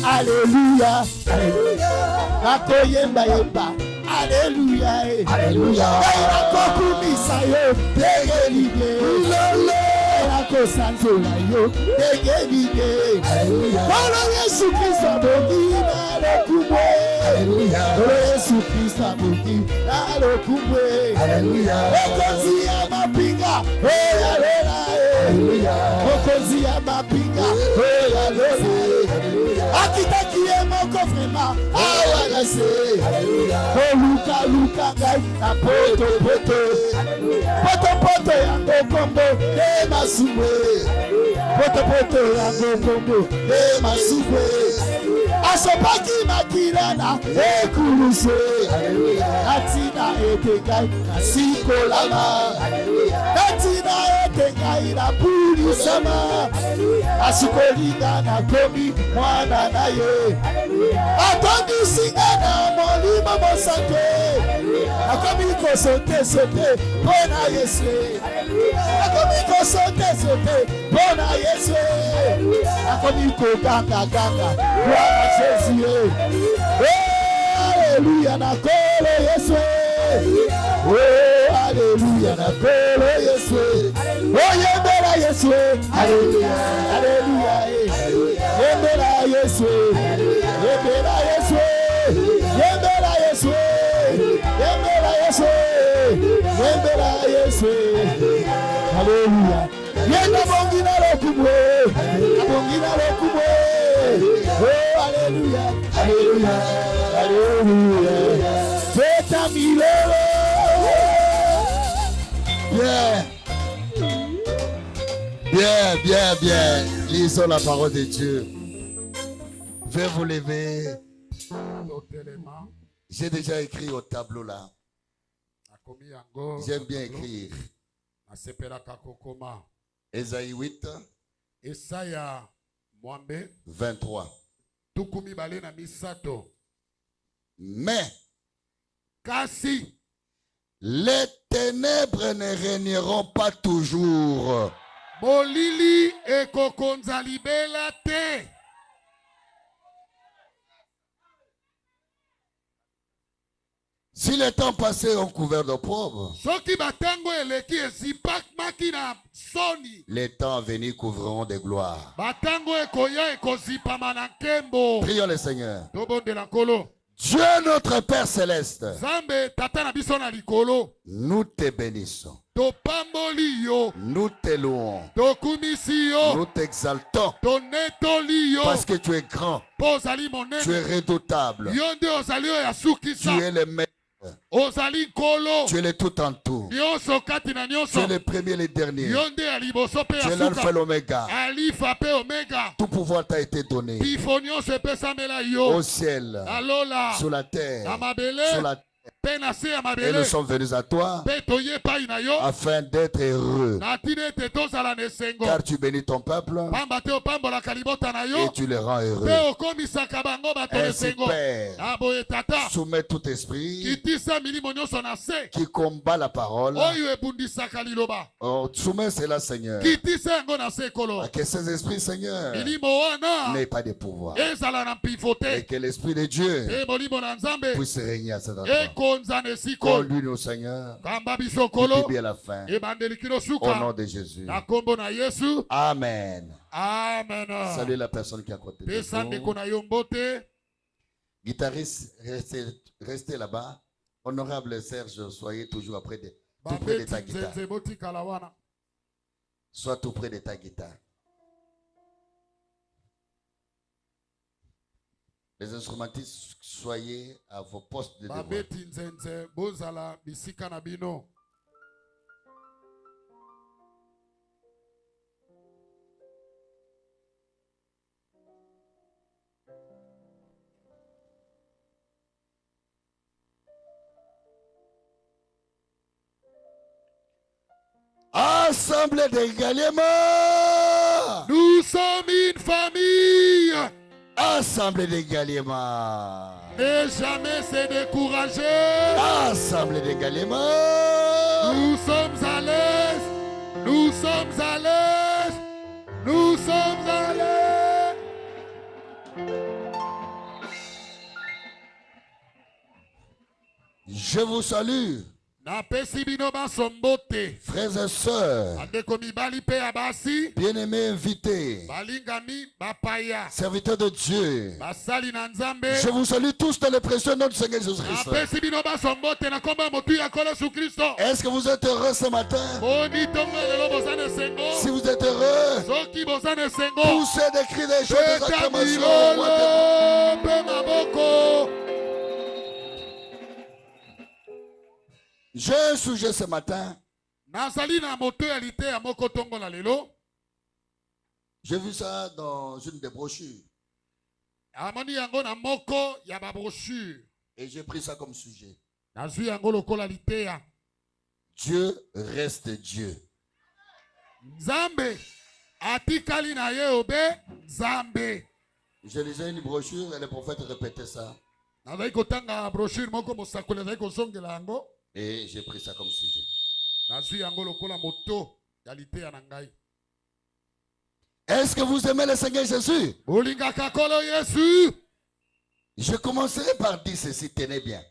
Alléluia, Alléluia. Nakoyemba yemba, Alléluia, Alléluia. Nakokumisa yo, degelide. Nakosanzola yo, degelide. Bolo Yesu Kristo bogina lokumwe. Bolo Yesu Kristo bogina lokumwe. Okozi ya mapinga, haleluya. Okozi ya mapinga, haleluya. Akitakie moko vrema, awalase. Luka luka ngai na poto poto. Poto poto yango kombo de masumwe. Poto poto yango kombo de masumwe. Asopaki makirana ekuluse. Natina etekai na sikolama. Natina etekai na pulisama. Asikolinga na komi mwana na ye. Atondi singa na molimo mosake. Akomi kosote sote bona Yesu. Akomi kosote sote bona Yesu. Akomi koganga ganga bona Jésus. Alléluia na kolo Yesu. Oh alléluia na kolo Yesu. Oh yembela Yesu. Alléluia. Alléluia. Yembela Yesu. Yembela Yesu. Yembela Yesu. Yembela Yesu. Yembela Yesu. Alléluia. Yenda bongina lokumwe. Bongina lokumwe. Oh alléluia. Alléluia. Alléluia. Feta milele. Bien. Bien, bien, bien. Lisons la parole de Dieu. Veuillez vous lever. J'ai déjà écrit au tableau là. J'aime bien écrire. Ésaïe 8, 23. Mais les ténèbres ne régneront pas toujours. Bolili ekokonza libela te. Si les temps passés ont couvert d'opprobre, les temps à venir couvriront de gloire. Prions le Seigneur. Dieu notre Père Céleste, nous te bénissons. Nous te louons. Nous t'exaltons. Parce que tu es grand. Tu es redoutable. Tu es le maître. Tu es le tout en tout. Tu es le premier et le dernier. Tu es l'alpha et l'oméga. Tout pouvoir t'a été donné. Au ciel, sur la terre, sur la terre. Et nous sommes venus à toi afin d'être heureux. Car tu bénis ton peuple et tu les rends heureux. Ainsi, Père, soumets tout esprit qui combat la parole. Soumets cela, Seigneur. À que ces esprits, Seigneur, n'aient pas de pouvoir. Et que l'Esprit de Dieu puisse régner à cet endroit. Conduis-nous, Seigneur, du début à la fin. Au nom de Jésus. Amen. Amen. Salut la personne qui est à côté de vous. Guitariste, restez là-bas. Honorable Serge, soyez toujours tout près de ta guitare. Sois tout près de ta guitare. Les instrumentistes, soyez à vos postes de devoir. Assemblée des Galiémas. Nous sommes une famille. Assemblée des Galiémas. Ne jamais se décourager. Assemblée des Galiémas. Nous sommes à l'aise. Nous sommes à l'aise. Nous sommes à l'aise. Je vous salue, frères et sœurs, bien-aimés invités, serviteurs de Dieu. Je vous salue tous dans le précieux nom du Seigneur Jésus-Christ. Est-ce que vous êtes heureux ce matin? Si vous êtes heureux, poussez des cris, des joies, des acclamations. J'ai un sujet ce matin. J'ai vu ça dans une des brochures. Et j'ai pris ça comme sujet. Dieu reste Dieu. Je lisais une brochure et le prophète répétait ça. Et j'ai pris ça comme sujet. Est-ce que vous aimez le Seigneur Jésus? Je commencerai par dire ceci, tenez bien.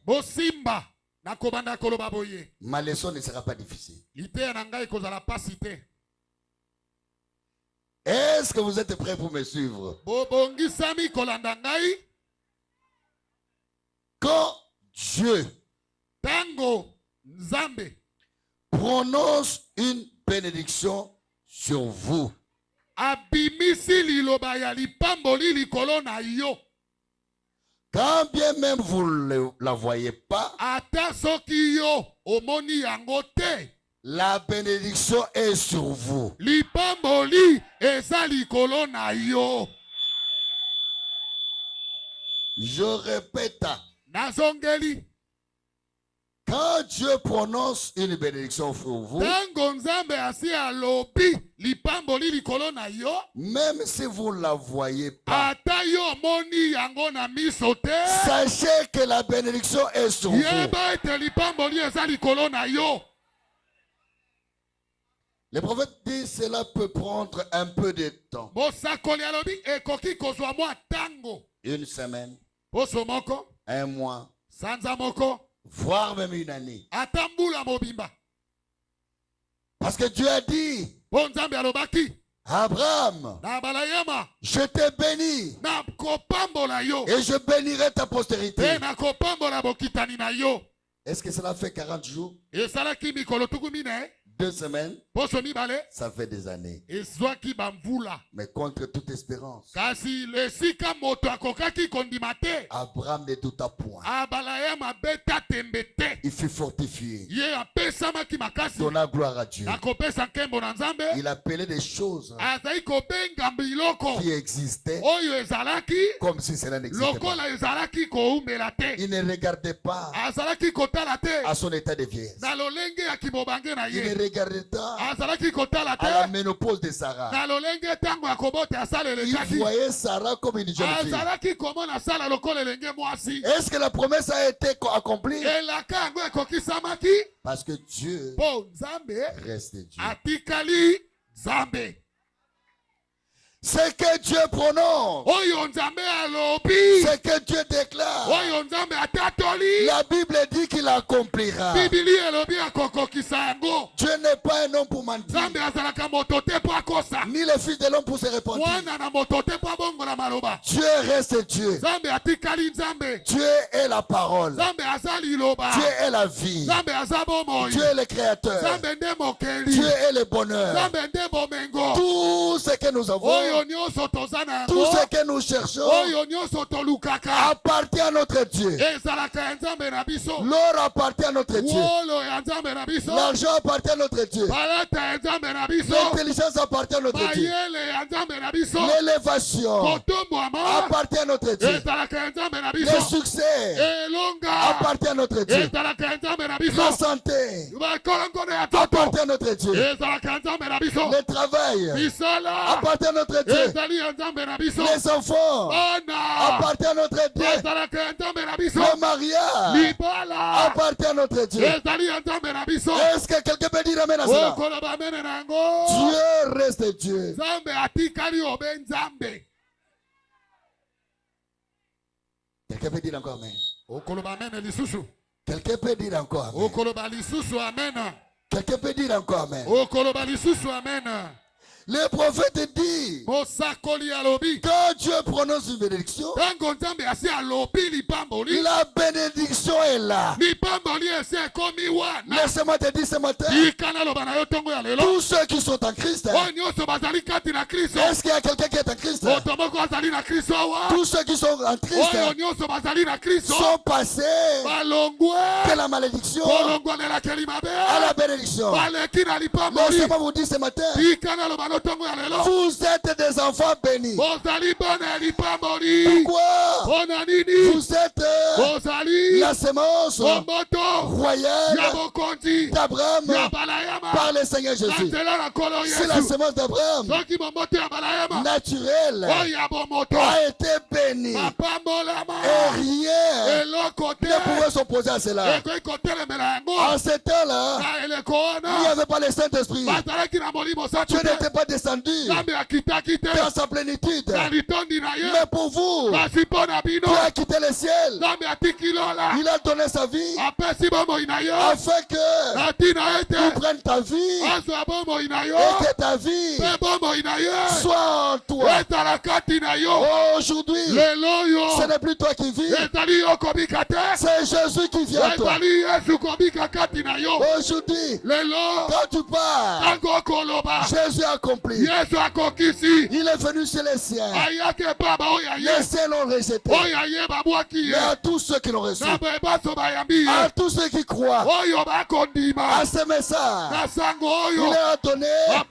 Ma leçon ne sera pas difficile. Est-ce que vous êtes prêts pour me suivre? Quand Dieu prononce une bénédiction sur vous, quand bien même vous ne la voyez pas, la bénédiction est sur vous. Je répète. Quand Dieu prononce une bénédiction sur vous, même si vous ne la voyez pas, sachez que la bénédiction est sur vous. Le prophète dit cela peut prendre un peu de temps. Une semaine, un mois, voire même une année. Parce que Dieu a dit, Abraham, je t'ai béni et je bénirai ta postérité. Est-ce que cela fait 40 jours? 2 semaines, ça fait des années. Mais contre toute espérance, Abraham ne douta point. Il fut fortifié. Donna gloire à Dieu. Il appelait des choses qui existaient comme si cela n'existait pas. Il ne regardait pas à son état de vieillesse. Il ne regardait pas à la ménopause de Sarah. Il voyait Sarah comme une jeune fille. Est-ce que la promesse a été accomplie? Parce que Dieu reste Dieu. Ce que Dieu prononce, ce que Dieu déclare, la Bible dit qu'il accomplira. Dieu n'est pas un homme pour mentir, ni le fils de l'homme pour se répandre. Dieu reste Dieu. Dieu est la parole. Dieu est la vie. Dieu est le créateur. Dieu est le bonheur. Tout ce que nous avons, tout ce que nous cherchons appartient à notre Dieu. L'or appartient à notre Dieu. L'argent appartient à notre Dieu. L'intelligence appartient à notre Dieu. L'élévation appartient à notre Dieu. Le succès appartient à notre Dieu. La santé appartient à notre Dieu. Le travail appartient à notre Dieu. Les enfants appartiennent à notre Dieu. Le mariage appartient à notre Dieu. Est-ce que quelqu'un peut dire amen à cela? Dieu reste Dieu. Quelqu'un peut dire encore amen? Quelqu'un peut dire encore amen. Quelqu'un peut dire encore amen. Le prophète dit, quand Dieu prononce une bénédiction, la bénédiction est là. Laisse-moi te dire ce matin, tous ceux qui sont en Christ, est-ce qu'il y a quelqu'un qui est en Christ? Tous ceux qui sont en Christ sont passés de la malédiction à la bénédiction. Laissez-moi vous dire ce matin, vous êtes des enfants bénis. Pourquoi? Vous êtes la sémence royale d'Abraham par le Seigneur Jésus. C'est la sémence d'Abraham naturelle a été bénie. Et rien ne pouvait s'opposer à cela. En ce temps-là, il n'y avait pas le Saint-Esprit. Dieu n'était pas descendu dans sa plénitude. Mais pour vous, Dieu a quitté le ciel. Il a donné sa vie afin que tu prennes ta vie et que ta vie soit en toi. Aujourd'hui, ce n'est plus toi qui vis, c'est Jésus qui vit en toi. Aujourd'hui, quand tu pars, Jésus a accompli. Il est venu chez les siens. Les siens l'ont rejeté. Mais à tous ceux qui l'ont reçu, à tous ceux qui croient à ce message, il leur a donné le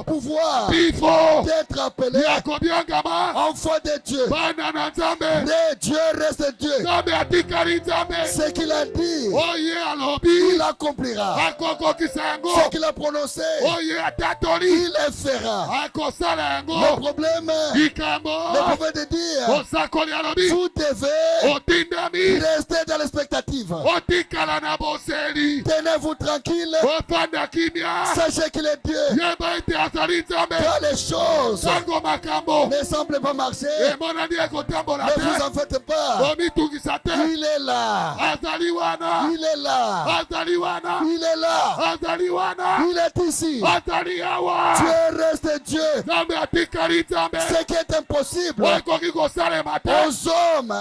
pouvoir d'être appelé enfant de Dieu. Mais Dieu reste Dieu. Ce qu'il a dit, il accomplira. Ce qu'il a prononcé, il le fera. Le problème, le prophète de dire, vous devez rester dans l'expectative. Tenez-vous tranquille. Sachez qu'il est Dieu. Quand les choses ne semblent pas marcher, ne vous en faites pas. Il est là. Il est là. Il est là. Il est ici. Dieu reste Dieu. Ce qui est impossible aux hommes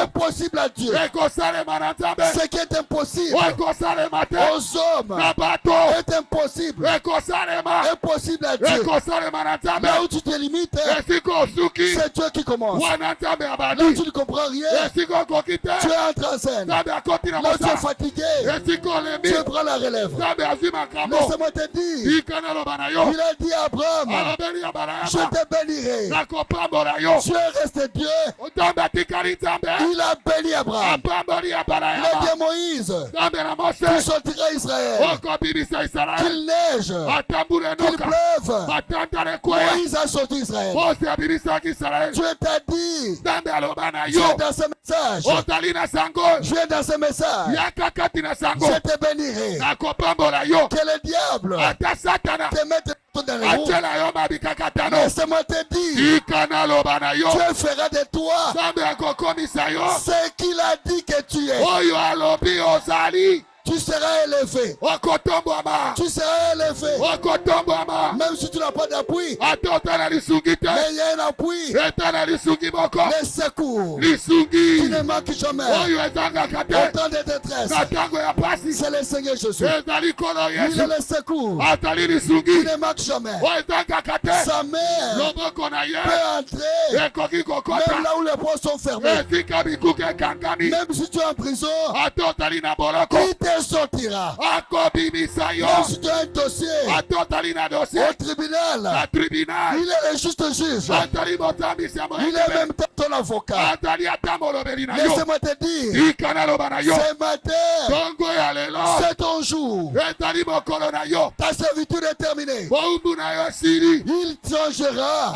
est possible à Dieu. Ce qui est impossible aux hommes est impossible à Dieu. Là où tu te limites, c'est Dieu qui commence. Là où tu ne comprends rien, Dieu entre en scène. Là où tu es fatigué, Dieu prend la relève. Laisse-moi te dire, il a dit à Abraham, je te bénirai. Dieu reste Dieu. Il a béni Abraham. Il a dit à Moïse, tu sortiras Israël. Qu'il neige, qu'il pleuve. Moïse a sorti Israël. Dieu t'a dit, Dieu dans ce message, Dieu dans ce message, je te bénirai. Que le diable te mette dans les roues. Laisse-moi te dire, Dieu fera de toi ce qu'il a dit que tu es. Tu seras élevé. Tu seras élevé. Même si tu n'as pas d'appui. Mais il y a un appui. Les secours. Tu ne manques jamais. Au temps de détresse. C'est le Seigneur Jésus. Il est le secours. Tu ne manques jamais. Sa mère peut entrer. Même là où les portes sont fermées. Même si tu es en prison. Il te sortira. Même si tu as un dossier au tribunal, il est le juste juge. Il est même ton avocat. Laisse-moi te dire, ce matin, c'est ton jour. Ta servitude est terminée. Il changera.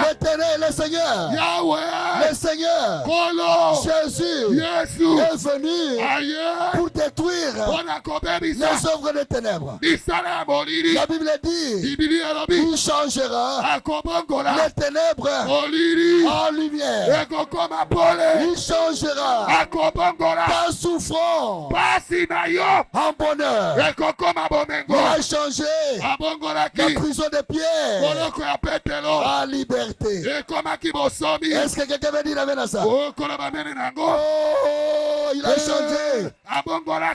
L'Éternel, le Seigneur, le Seigneur, Jésus est venu pour détruire les œuvres des ténèbres. La Bible dit, Il changera les ténèbres en lumière. Il changera ta souffrance en bonheur. Il a changé la prison des pierres en liberté. Est-ce que quelqu'un veut dire amen à ça? Oh, il a changé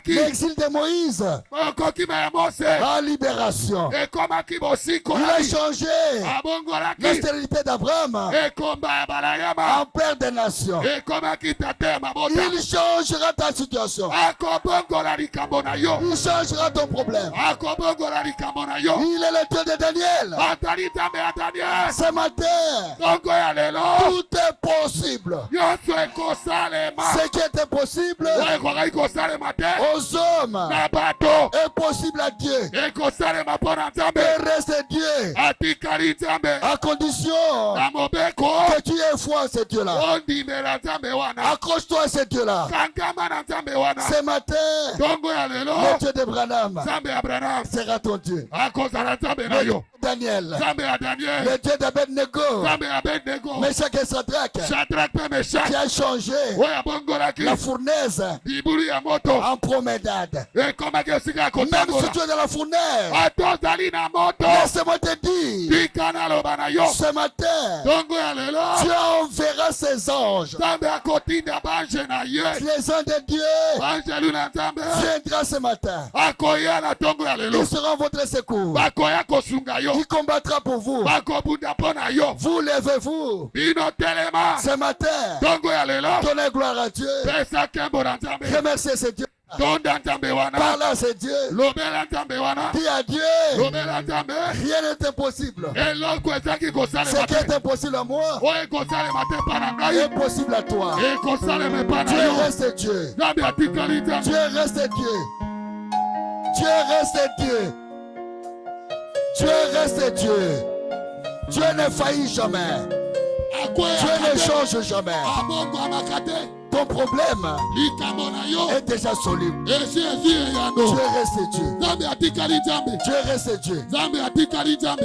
l'exil de Moïse en libération. Il a changé la stérilité d'Abraham en père des nations. Il changera ta situation. Il changera ton problème. Il est le Dieu de Daniel. Ce matin, tout est possible. Ce qui était possible aux hommes est possible à Dieu. Et reste Dieu à condition que tu aies foi en ce Dieu-là. Accroche-toi à ce Dieu-là. Ce matin, le Dieu d'Abraham sera ton Dieu. Daniel, le Dieu d'Abednego, Meshach et Shadrach, qui a changé la fournaise en promenade. Même si tu es dans la fournaise, laisse-moi te dire, ce matin, tu enverras ses anges. Les anges de Dieu viendront ce matin. Ils seront votre secours. Il combattra pour vous. Vous levez-vous. Ce matin, donnez gloire à Dieu. Remerciez ce Dieu. Parle à ce Dieu. Dis à Dieu. Rien n'est impossible. Ce qui est impossible à moi est possible à toi. Dieu reste Dieu. Dieu reste Dieu. Dieu reste Dieu. Dieu reste Dieu. Dieu ne faillit jamais. Dieu ne change jamais. Ton problème est déjà soluble. Dieu reste Dieu. Dieu reste Dieu.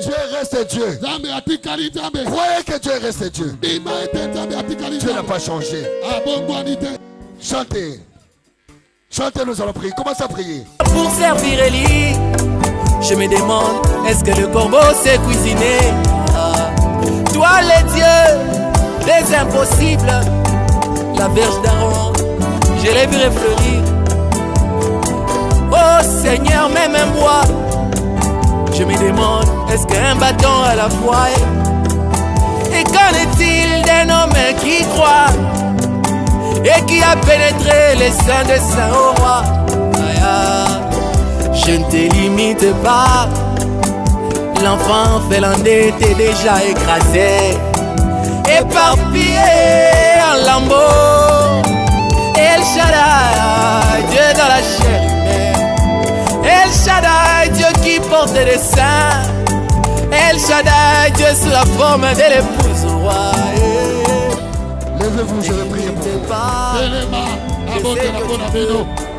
Dieu reste Dieu. Croyez que Dieu reste Dieu. Dieu n'a pas changé. Chantez. Chantez, nous allons prier. Commence à prier. Pour servir Élie, je me demande, est-ce que le corbeau s'est cuisiné? Toi les dieux des impossibles, la verge d'Aaron, je l'ai vu refleurir. Oh Seigneur, même un bois, je me demande, est-ce qu'un bâton à la fois? Et qu'en est-il d'un homme qui croit et qui a pénétré les seins de saint au roi? Je ne te limite pas, l'enfant finlandais t'est déjà écrasé, éparpillé en lambeaux. El Shaddai, Dieu dans la chair humaine. El Shaddai, Dieu qui porte des seins. El Shaddai, Dieu sous la forme de l'épouse roi. Levez-vous, je vais prier pour vous.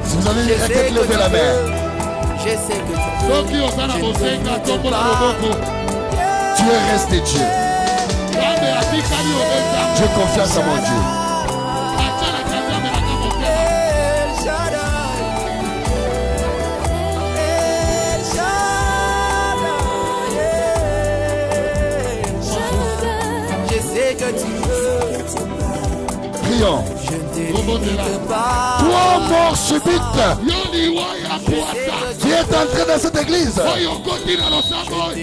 Si vous avez une raquette, levez la main. Je sais que tu Dieu reste Dieu. J'ai confiance en mon Dieu. Je sais que tu veux. Prions. Toi, mort subite, qui est entré dans cette église,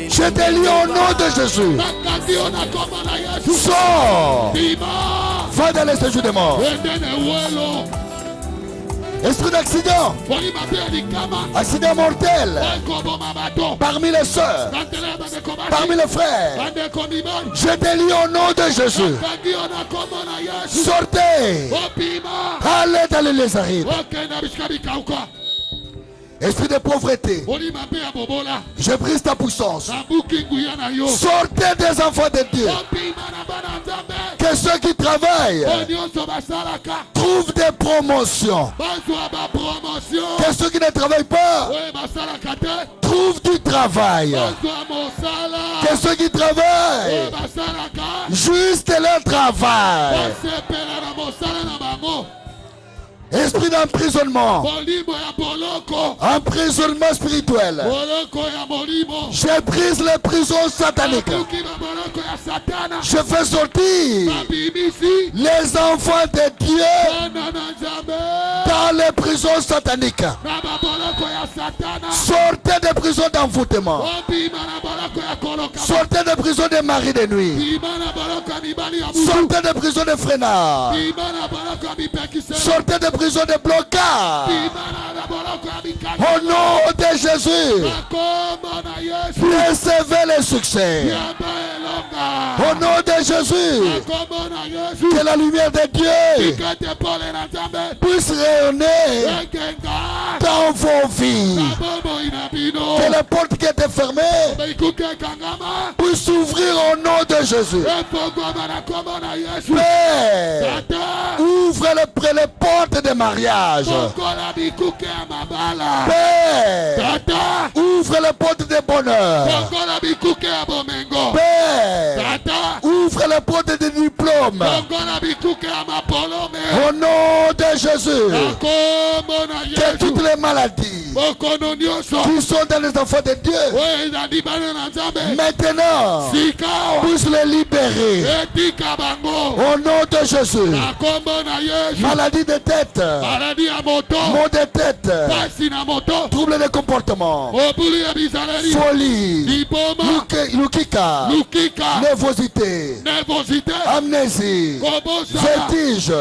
je te lis au nom de Jésus. Sors. Va dans les séjours des morts. Esprit d'accident, accident mortel, parmi les sœurs, parmi les frères, je te lis au nom de Jésus. Sortez, allez dans les lézards. Esprit de pauvreté, je brise ta puissance. Sortez des enfants de Dieu. Que ceux qui travaillent trouvent des promotions. Que ceux qui ne travaillent pas trouvent du travail. Que ceux qui travaillent juste leur travail. Esprit d'emprisonnement, emprisonnement spirituel. Je brise les prisons sataniques. Je fais sortir les enfants de Dieu dans les prisons sataniques. Sortez des prisons d'envoûtement. Sortez des prisons de mari de nuit. Sortez des prisons de freinage. Sortez des prisons de blocage. Au nom de Jésus, recevez le succès. Au nom de Jésus, que la lumière de Dieu puisse rayonner dans vos vies. Que la porte qui était fermée puisse s'ouvrir au nom de Jésus. Père, ouvre les portes de mariage. Père, ouvre les portes de bonheur. Père, ouvre les portes de diplôme. Au nom de Jésus, que toutes les maladies qui sont dans les enfants de Dieu maintenant puissent les libérer. Au nom de Jésus, maladie de tête, maux de tête, troubles de comportement, folie, lukika, nervosité, amnésie, vertige,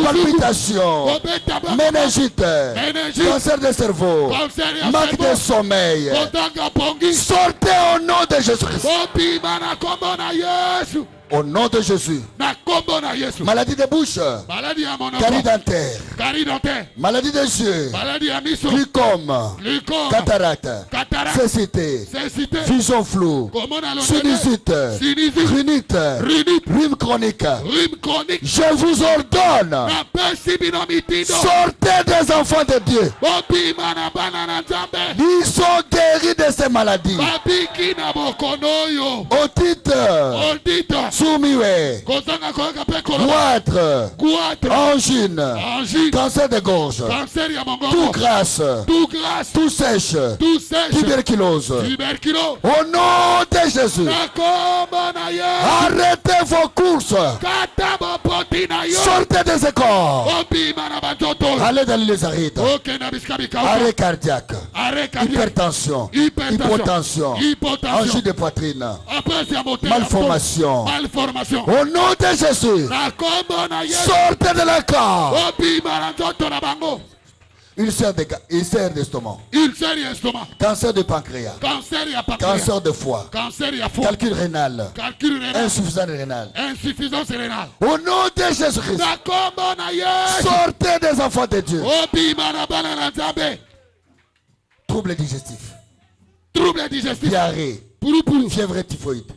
palpitation, méningite, cancer de cerveau, manque de sommeil. Sortez au nom de Jésus-Christ. Au nom de Jésus. Maladie de bouche, carie dentaire, maladie des yeux, glycome, cataracte, cécité, vision floue, sinusite, rhinite, rhume chronique. Je vous ordonne, sortez des enfants de Dieu. Ils sont guéris de ces maladies. Otite, soumiwe, goitre, angine, cancer de gorge, tout grasse, tout sèche, tuberculose. Au nom de Jésus, arrêtez vos courses. Sortez des écoles. Allez dans les arides. Arrêt cardiaque, hypertension, hypotension, angine de poitrine, malformation. Au nom de Jésus, sortez de la corps. Ulcère d'estomac, cancer de pancréas, cancer de foie, calcul rénal, insuffisance rénale. Au nom de Jésus-Christ, sortez des enfants de Dieu. Troubles digestifs, diarrhée, fièvre typhoïde,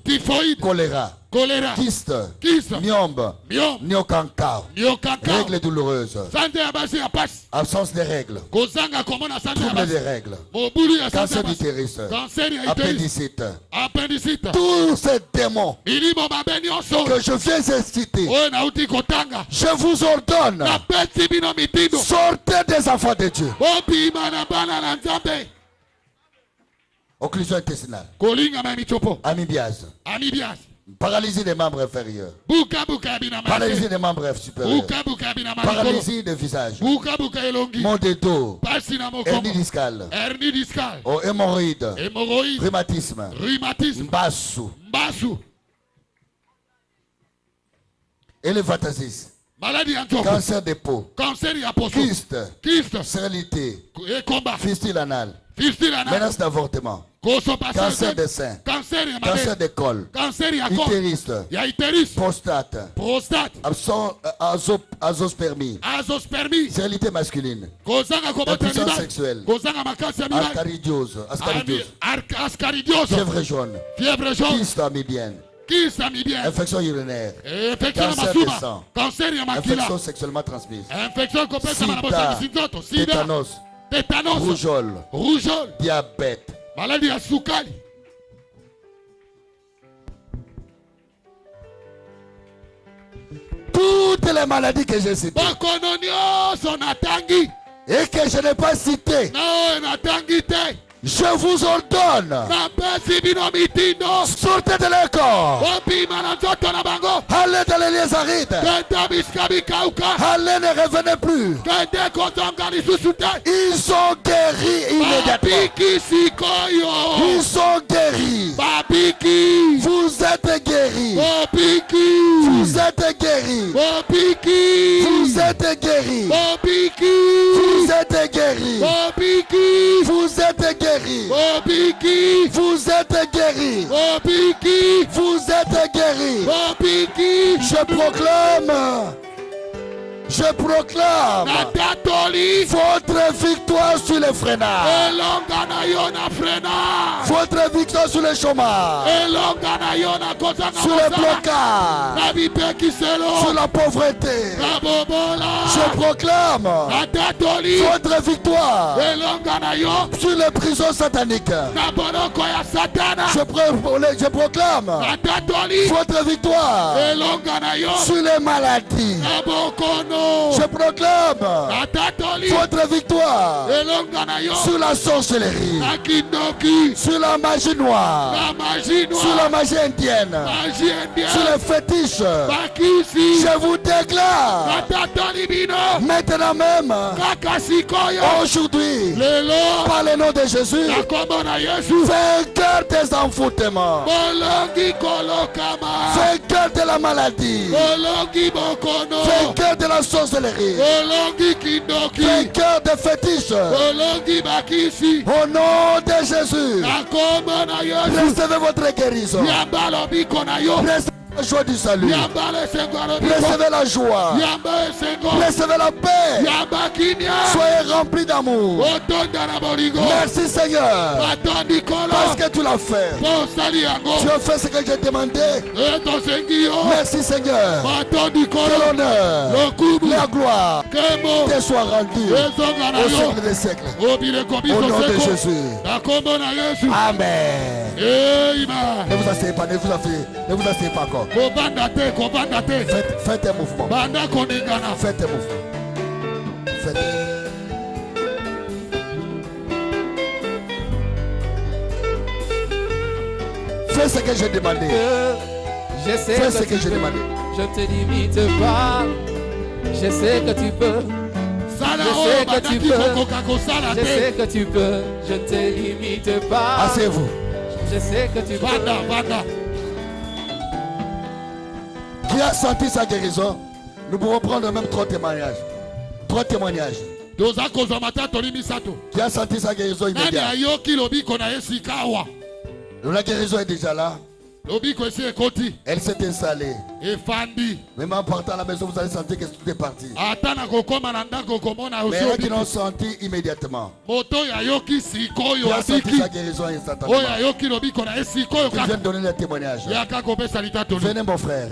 choléra, kyste, myombe, nyokanka, règles douloureuses, absence de règles, troubles des règles, cancer d'utérus, appendicite, tous ces démons que je viens inciter, je vous ordonne, sortez des enfants de Dieu. Occlusion intestinale, amibiase, paralysie des membres inférieurs, paralysie des membres supérieurs, paralysie des visages, maux de dos, hernie discale, hémorroïdes, rhumatisme, mbasu, élevatasis, cancer de peau, kyste, stérilité, fistule anale, menace d'avortement, cancer des seins, cancer des cols, utérus, prostate, azospermie, stérilité masculine, impuissance sexuelle, ascaridiose, fièvre jaune, kyste amibienne, infection urinaire, cancer des sangs, infection sexuellement transmise, sida, tétanos, rougeole, diabète, maladie ya sukali. Toutes les maladies que j'ai citées et que je n'ai pas citées, je vous ordonne, sortez de leur corps, allez dans les lieux arides, allez, ne revenez plus. Ils sont guéris immédiatement. Ils sont guéris. Vous êtes guéris. Vous êtes guéris. Vous êtes guéris. Vous êtes guéris. Vous êtes guéris. Vous êtes guéris. Vous êtes guéris. Je proclame votre victoire sur les freinages, votre victoire sur le chômage, sur les blocages, sur la pauvreté. Je proclame votre victoire sur les prisons sataniques. Je proclame votre victoire sur les maladies. Je proclame votre victoire sur la sorcellerie, sur la magie noire, sur la magie indienne, sur les fétiches. Je vous déclare maintenant même, aujourd'hui, par le nom de Jésus, vainqueur des envoûtements, vainqueur de la maladie, vainqueur de la sorcellerie, vainqueur des fétiches, au nom de Jésus, recevez votre guérison, recevez la joie du salut, recevez la joie, recevez la paix, soyez remplis d'amour. Merci Seigneur, parce que tu l'as fait. Tu as fait ce que j'ai demandé. Merci Seigneur, que l'honneur, la gloire te soit rendue au siècle des siècles, au nom de Jésus. Amen. Ne vous asseyez pas, ne vous asseyez pas encore. Faites un mouvement. Faites un mouvement. Fais ce que j'ai demandé. Fais ce que j'ai demandé. Je te limite pas. Je sais que tu peux. Je sais que tu peux. Je sais que tu peux. Je ne te limite pas. Asseyez-vous. Je sais que tu peux. Qui a senti sa guérison? Nous pouvons prendre même 3 témoignages. 3 témoignages. Qui a senti sa guérison immédiate? La guérison est déjà là. Elle s'est installée. Même en partant à la maison, vous allez sentir que tout est parti. Mais il y en a qui l'ont senti immédiatement. Qui a senti sa guérison instantanément. Qui vient donner le témoignage. Venez mon frère.